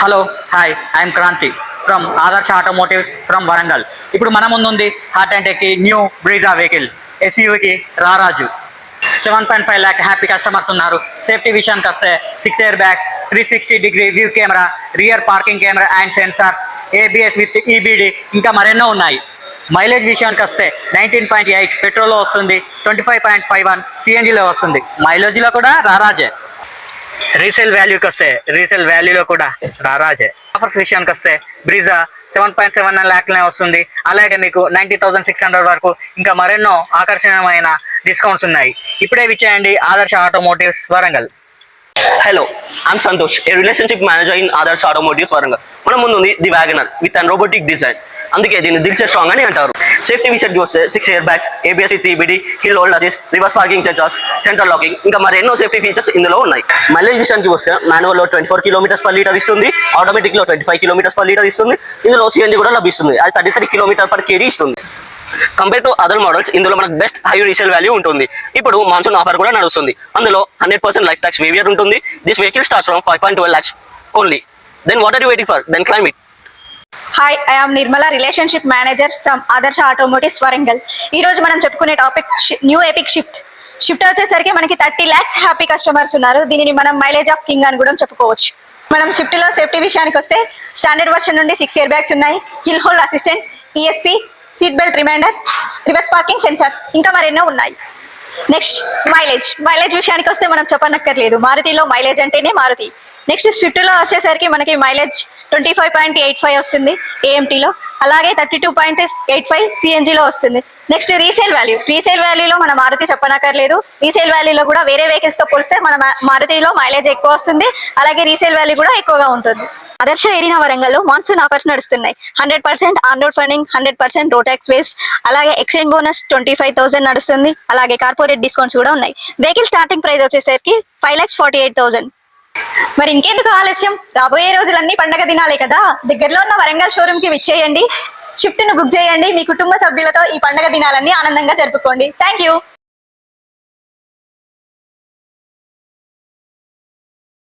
Hello hi I'm Kranthi from ఆదర్శ automotives from Warangal. ఇప్పుడు మన ముందు ఉంది హార్ట్ అండ్ టెక్కి న్యూ బ్రీజా వెహికల్ ఎస్యూవికి రారాజు. 7.5 lakh హ్యాపీ కస్టమర్స్ ఉన్నారు. సేఫ్టీ విషయానికి వస్తే 6 air bags, 360 degree view camera, rear parking camera and sensors, ABS with EBD, ఇంకా మరెన్నో ఉన్నాయి. మైలేజ్ విషయానికి వస్తే 19.8 పెట్రోల్లో వస్తుంది, 25.51 సిఎన్జిలో వస్తుంది. మైలేజ్లో కూడా రారాజే. రీసేల్ వాల్యూకి వస్తే రీసేల్ వాల్యూలో కూడా రారాజే. ఆఫర్స్ విషయానికి వస్తే బ్రీజా 7.7 lakh వస్తుంది. అలాగే మీకు 90,600 వరకు ఇంకా మరెన్నో ఆకర్షణీయమైన డిస్కౌంట్స్ ఉన్నాయి. ఇప్పుడే విచ్చేయండి ఆదర్శ automotives Warangal. Hello, I'm Santosh, a relationship manager in Adarsh Automotives Warangal. మన ముందు ఉంది the WagonR with an robotic design. అందుకే దీన్ని దిల్చే స్ట్రాంగ్ అని అంటారు. సేఫ్టీ విషయానికి వస్తే 6 air bags, ABS with EBD, hill hold assist, reverse parking sensors, centre locking, ఇంకా మరి ఎన్నో సేఫ్టీ ఫీచర్స్ ఇందులో ఉన్నాయి. మైలేజ్ విషయానికి వస్తే మాన్యువల్లో 24 km/లీటర్ ఇస్తుంది, ఆటోమేటిక్లో 25 km/లీటర్ ఇస్తుంది. ఇందులో సిఎన్జి కూడా లభిస్తుంది, అది 33 km/kg ఇస్తుంది. కంపేర్ టు అదర్ మోడల్స్ ఇందులో మనకు బెస్ట్ హై రీసేల్ వాల్యూ ఉంటుంది. ఇప్పుడు మాన్సూన్ ఆఫర్ కూడా నడుస్తుంది. అందులో 100% లైఫ్ ట్యాక్స్ వేవియర్ ఉంటుంది. This vehicle starts from 5.12 lakhs only. Then what are you waiting for? Then claim it. Hi, I am Nirmala, relationship manager from ఆదర్శ automotives Warangal. ఈ రోజు మనం చెప్పుకునే topic new epic shift. Shift వచ్చేసరికి మనకి 30 lakhs హ్యాపీ కస్టమర్స్ ఉన్నారు. దీనిని మనం మైలేజ్ ఆఫ్ కింగ్ అని కూడా చెప్పుకోవచ్చు. మనం షిఫ్ట్ లో సేఫ్టీ విషయానికి వస్తే స్టాండర్డ్ వర్షన్ నుండి 6 ఎయిర్ బ్యాగ్స్ ఉన్నాయి, hill hold assistant, ESP, seat belt reminder, reverse parking sensors, ఇంకా మరెన్నో ఉన్నాయి. నెక్స్ట్ మైలేజ్ విషయానికి వస్తే మనం చెప్పనక్కర్లేదు, మారుతిలో మైలేజ్ అంటేనే మారుతి. నెక్స్ట్ స్విఫ్ట్లో వచ్చేసరికి మనకి మైలేజ్ 25.85 వస్తుంది ఏఎంటీలో, అలాగే 32.85 సిఎన్జిలో వస్తుంది. నెక్స్ట్ రీసేల్ వాల్యూలో మన మారుతి చెప్పనక్కర్లేదు. రీసేల్ వాల్యూలో కూడా వేరే వెహికల్స్తో పోలిస్తే మన మారుతిలో మైలేజ్ ఎక్కువ వస్తుంది, అలాగే రీసేల్ వాల్యూ కూడా ఎక్కువగా ఉంటుంది. ఆదర్శ ఏరినా వరంగల్లో మాన్సూన్ ఆఫర్స్ నడుస్తున్నాయి. 100% on road funding, 100% road tax waves, అలాగే ఎక్స్చేంజ్ బోనస్ 25,000 నడుస్తుంది. అలాగే కార్పొరేట్ డిస్కౌంట్స్ కూడా ఉన్నాయి. వెహికల్ స్టార్టింగ్ ప్రైస్ వచ్చేసరికి 5,48,000. మరి ఇంకెందుకు ఆలస్యం? రాబోయే రోజులన్నీ పండగ దినాలే కదా. దగ్గరలో ఉన్న వరంగల్ షోరూమ్ కి విచ్చేయండి, షిఫ్ట్ ను బుక్ చేయండి. మీ కుటుంబ సభ్యులతో ఈ పండగ దినాలన్నీ ఆనందంగా జరుపుకోండి. Thank you.